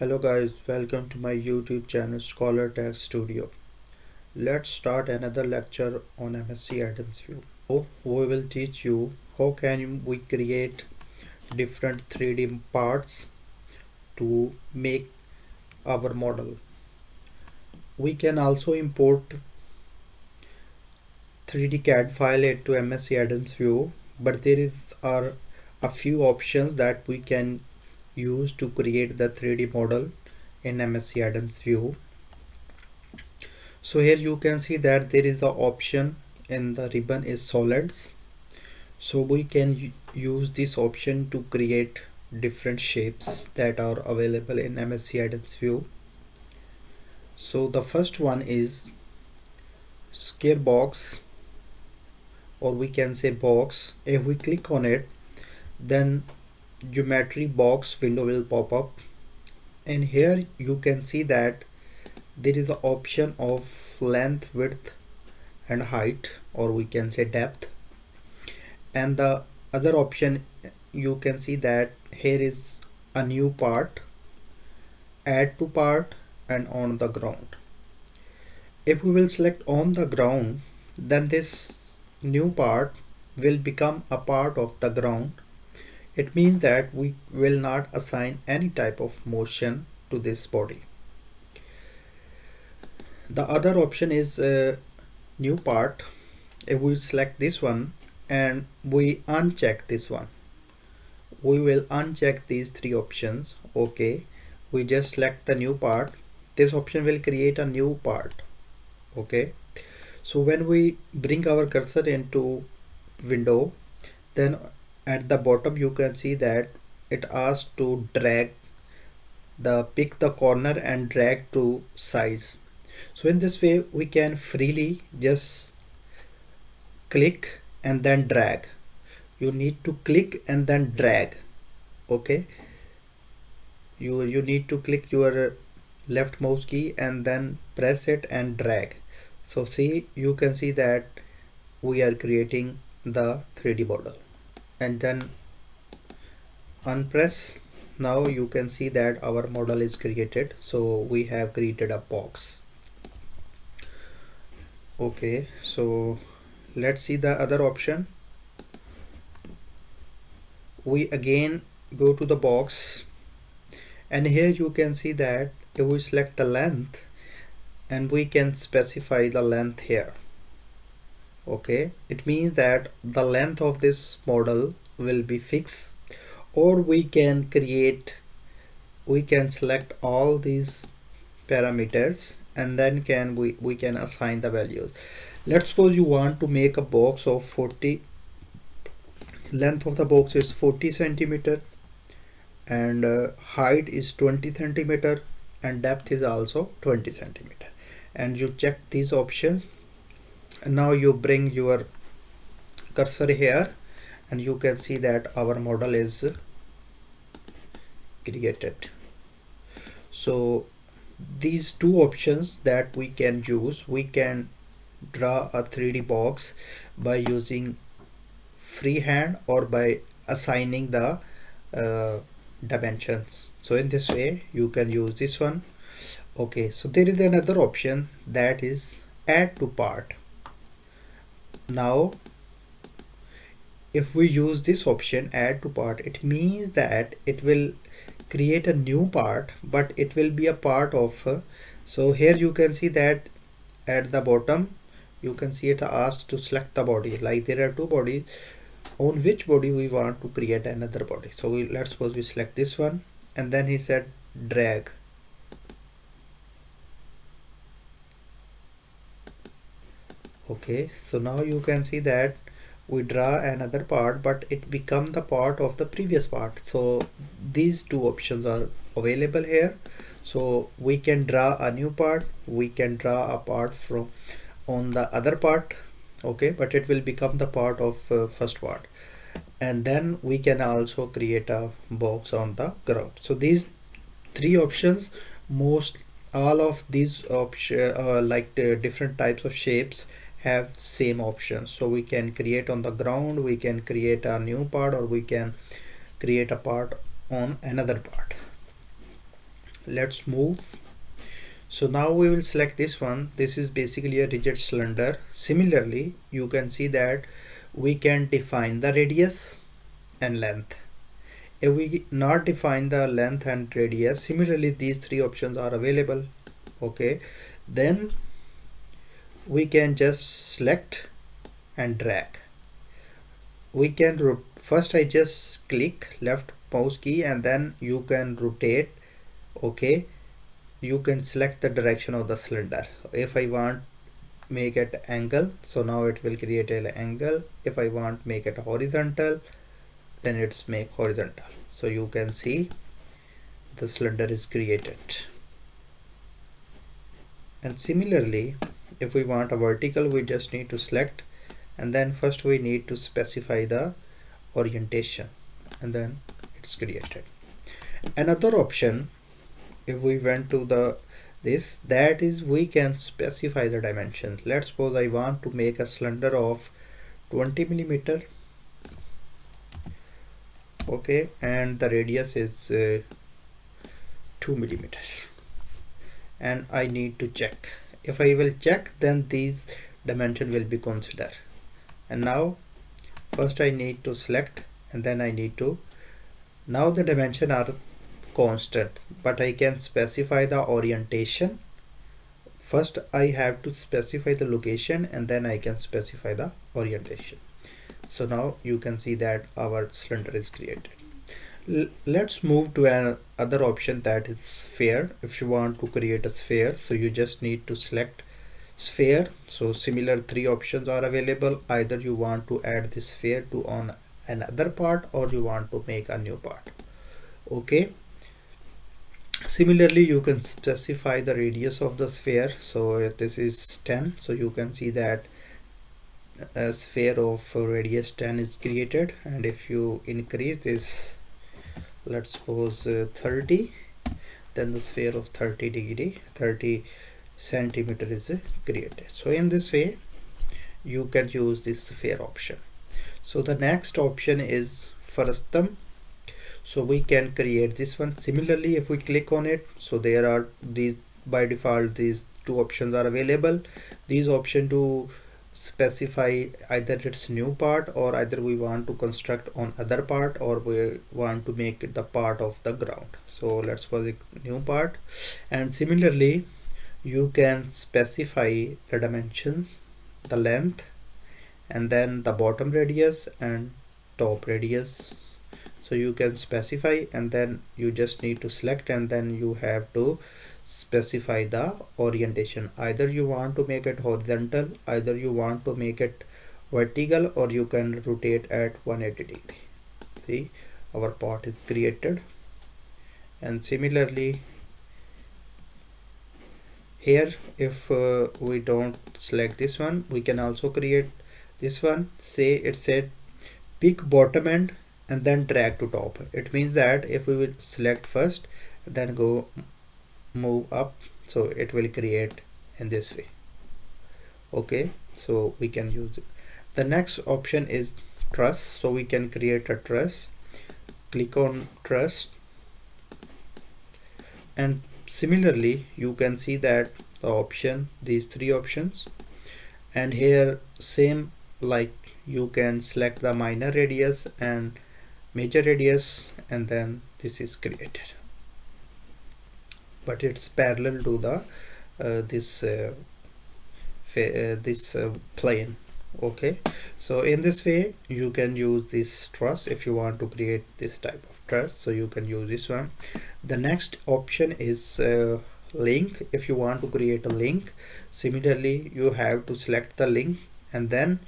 Hello guys, welcome to my YouTube channel Scholar Tech Studio. Let's start another lecture on MSC Adams View. We will teach you how can we create different 3D parts to make our model. We can also import 3D CAD file into MSC Adams View, but are a few options that we can use to create the 3D model in MSC Adams View. So here you can see that there is an option in the ribbon is solids. So we can use this option to create different shapes that are available in MSC Adams View. So the first one is square box, or we can say box. If we click on it, then geometry box window will pop up, and here you can see that there is an option of length, width and height, or we can say depth. And the other option, you can see that here is a new part, add to part and on the ground. If we will select on the ground, then this new part will become a part of the ground. It means that we will not assign any type of motion to this body. The other option is new part. If we select this one and we uncheck this one, we will uncheck these three options. Okay, we just select the new part. This option will create a new part. Okay, so when we bring our cursor into window, then at the bottom you can see that it asks to pick the corner and drag to size. So in this way we can freely just click and then drag. You need to click and then drag. Okay, you need to click your left mouse key and then press it and drag. So see, you can see that we are creating the 3D model, and then unpress. Now you can see that our model is created. So we have created a box. Okay, so let's see the other option. We again go to the box, and here you can see that if we select the length, and we can specify the length here. Okay, it means that the length of this model will be fixed, or we can select all these parameters, and then we can assign the values. Let's suppose you want to make a box of 40. Length of the box is 40 centimeter, and height is 20 centimeter, and depth is also 20 centimeter. And you check these options, and now you bring your cursor here, and you can see that our model is created. So these two options that we can use, we can draw a 3D box by using freehand or by assigning the dimensions. So in this way you can use this one. Okay, so there is another option that is add to part. Now if we use this option add to part, it means that it will create a new part, but it will be a part of so here you can see that at the bottom you can see it asks to select the body. Like there are two bodies, on which body we want to create another body. So let's suppose we select this one, and then he said drag. Okay, so now you can see that we draw another part, but it become the part of the previous part. So these two options are available here. So we can draw a new part, we can draw a part from on the other part. Okay, but it will become the part of first part, and then we can also create a box on the ground. So these three options, all of these options like the different types of shapes have same options. So we can create on the ground, we can create a new part, or we can create a part on another part. let's move. So now we will select this one. This is basically a rigid cylinder. Similarly, you can see that we can define the radius and length. If we not define the length and radius, similarly these three options are available. Okay, then we can just select and drag. We can first I just click left mouse key and then you can rotate. Okay, you can select the direction of the cylinder. If I want make it angle, so now it will create an angle. If I want make it horizontal, then it's make horizontal. So you can see the cylinder is created. And similarly, if we want a vertical, we just need to select, and then first we need to specify the orientation, and then it's created. Another option, if we went to this, that is we can specify the dimensions. Let's suppose I want to make a cylinder of 20 millimeter. Okay, and the radius is 2 millimeters, and I need to check. If I will check, then these dimension will be considered. And now first I need to select, and then I need to, now the dimension are constant, but I can specify the orientation. First I have to specify the location, and then I can specify the orientation. So now you can see that our cylinder is created. Let's move to another option, that is sphere. If you want to create a sphere, so you just need to select sphere. So similar three options are available. Either you want to add this sphere to on another part, or you want to make a new part. Okay, similarly you can specify the radius of the sphere. So this is 10, so you can see that a sphere of radius 10 is created. And if you increase this, let's suppose 30, then the sphere of 30 centimeter is created. So in this way you can use this sphere option. So the next option is frustum. So we can create this one. Similarly, if we click on it, so there are these, by default these two options are available. These option to specify either its new part, or either we want to construct on other part, or we want to make it the part of the ground. So let's suppose a new part. And similarly you can specify the dimensions, the length, and then the bottom radius and top radius. So you can specify, and then you just need to select, and then you have to specify the orientation. Either you want to make it horizontal, either you want to make it vertical, or you can rotate at 180 degree. See, our part is created. And similarly here, if we don't select this one, we can also create this one. Say it said pick bottom end and then drag to top. It means that if we will select first, then go move up, so it will create in this way. Okay, so we can use it. The next option is truss. So we can create a truss. Click on truss, and similarly you can see that the option, these three options, and here same, like you can select the minor radius and major radius, and then this is created, but it's parallel to the this plane. Okay, so in this way you can use this truss if you want to create this type of truss. So you can use this one. The next option is link. If you want to create a link, similarly you have to select the link, and then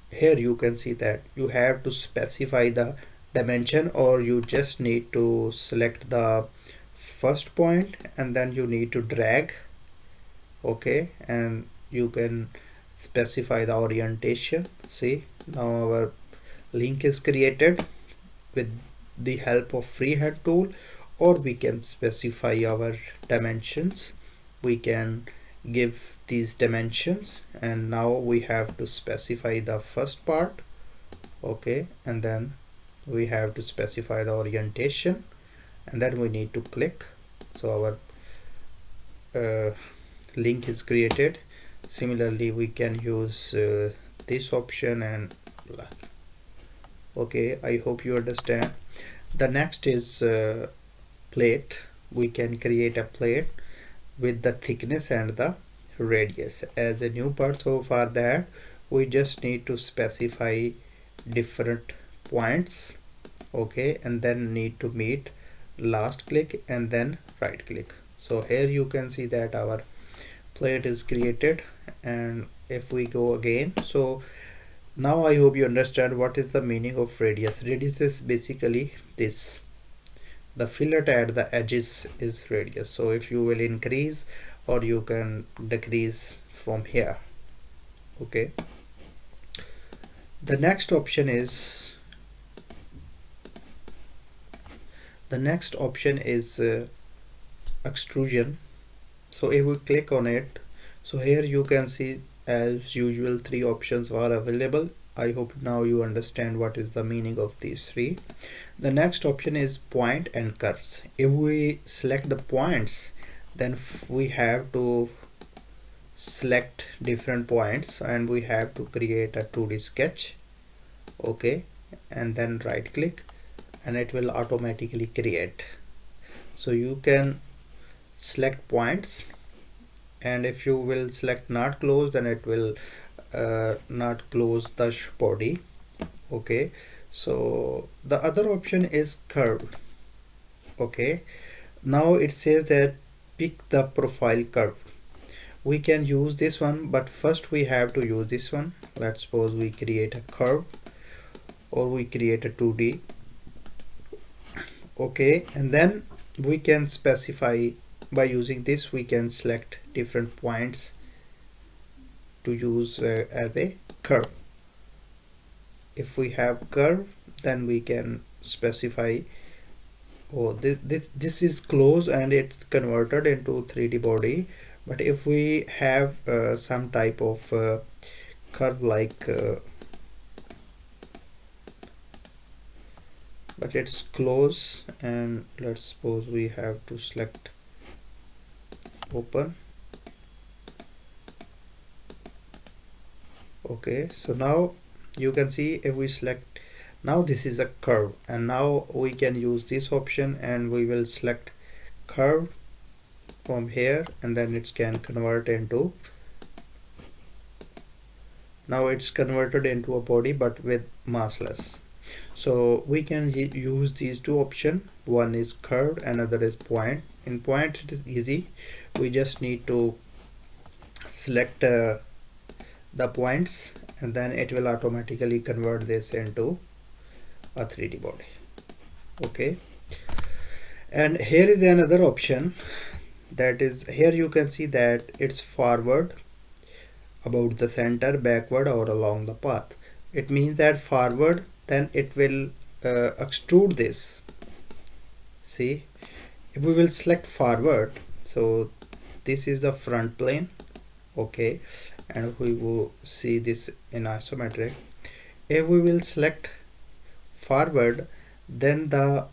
here you can see that you have to specify the dimension, or you just need to select the first point and then you need to drag. Okay, and you can specify the orientation. See, now our link is created with the help of freehand tool, or we can specify our dimensions. We can give these dimensions, and now we have to specify the first part. Okay, and then we have to specify the orientation, and then we need to click. so our link is created. Similarly, we can use this option and okay, I hope you understand. The next is plate. We can create a plate with the thickness and the radius as a new part. So for that we just need to specify different points, okay, and then need to meet, last click and then right click. So here you can see that our plate is created, and if we go again, so now I hope you understand what is the meaning of radius. Radius is basically this, the fillet at the edges is radius. So if you will increase or you can decrease from here, okay. The next option is extrusion. So if we click on it, so here you can see as usual 3 options are available. I hope now you understand what is the meaning of these 3. The next option is point and curves. If we select the points, then we have to select different points and we have to create a 2D sketch, okay, and then right click and it will automatically create. So you can select points, and if you will select not close, then it will not close the body, okay. So the other option is curve, okay. Now it says that pick the profile curve. We can use this one, but first we have to use this one. Let's suppose we create a curve or we create a 2D, okay, and then we can specify by using this. We can select different points to use as a curve. If we have curve, then we can specify, oh, this is close and it's converted into 3D body. But if we have some type of curve like but it's close, and let's suppose we have to select open, okay. So now you can see if we select, now this is a curve, and now we can use this option and we will select curve from here, and then it can convert into, now it's converted into a body but with massless. So we can use these 2 options. One is curved, another is point. In point it is easy, we just need to select the points and then it will automatically convert this into a 3D body, okay. And here is another option, that is, here you can see that it's forward, about the center, backward or along the path. It means that forward, then it will extrude this. See, if we will select forward, so this is the front plane, okay, and we will see this in isometric. If we will select forward, then the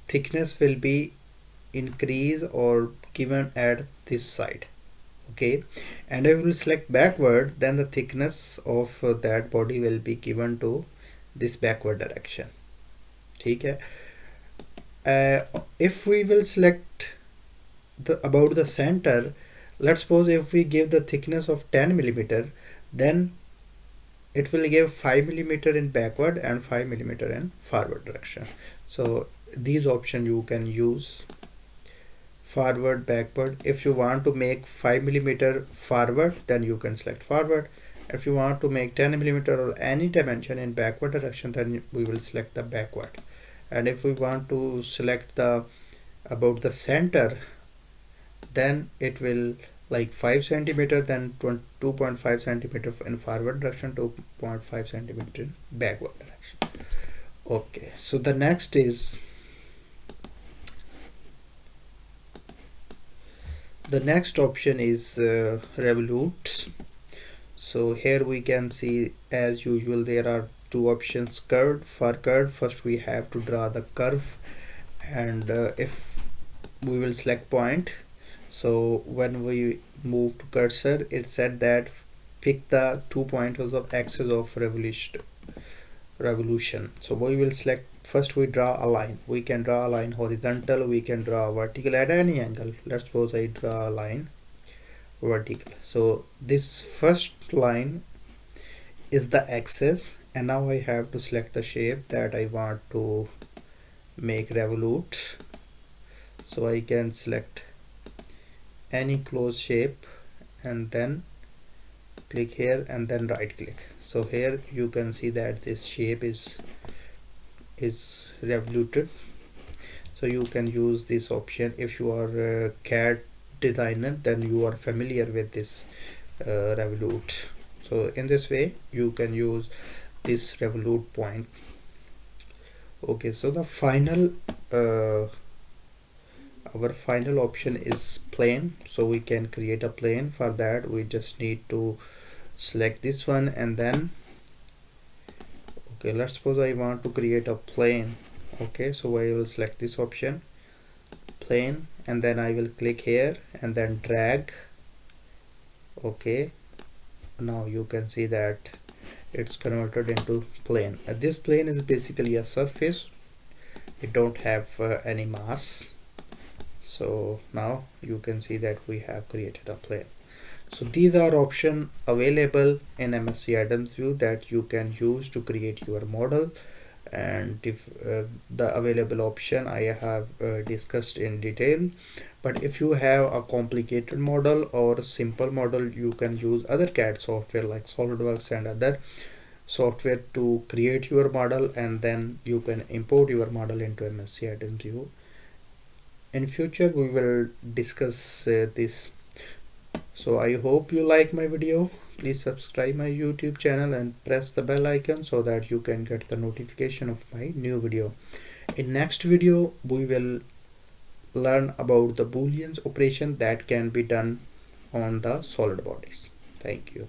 thickness will be increased or given at this side, okay. And if we will select backward, then the thickness of that body will be given to this backward direction, okay. If we will select the about the center, let's suppose if we give the thickness of 10 millimeter, then it will give 5 millimeter in backward and 5 millimeter in forward direction. So these options you can use, forward, backward. If you want to make 5 millimeter forward, then you can select forward. If you want to make 10 millimeter or any dimension in backward direction, then we will select the backward. And if we want to select the about the center, then it will like 5 centimeter, then 2.5 centimeter in forward direction, 2.5 centimeter in backward direction, okay. So the next is the next option is Revolute. So here we can see as usual there are 2 options. Curved, for curved, first we have to draw the curve, and if we will select point. So when we move to cursor, it said that pick the 2 points of axis of revolution. So we will select, first we draw a line. We can draw a line horizontal, we can draw vertical at any angle. Let's suppose I draw a line vertical. So this first line is the axis, and now I have to select the shape that I want to make revolute. So I can select any closed shape and then click here and then right click. So here you can see that this shape is revoluted. So you can use this option if you are a CAD designer, then you are familiar with this revolute. So in this way you can use this revolute point. Okay, so the final our final option is plane. So we can create a plane. For that we just need to select this one, and then okay, let's suppose I want to create a plane. Okay, so I will select this option, plane, and then I will click here and then drag. Okay, now you can see that it's converted into plane. This plane is basically a surface, it don't have any mass. So now you can see that we have created a plane. So these are options available in MSC Adams View that you can use to create your model. And if the available option I have discussed in detail, but if you have a complicated model or simple model, you can use other CAD software like SolidWorks and other software to create your model, and then you can import your model into MSC Adams View. In future we will discuss this. So I hope you like my video. Please subscribe my YouTube channel and press the bell icon so that you can get the notification of my new video. In next video we will learn about the Boolean operation that can be done on the solid bodies. Thank you.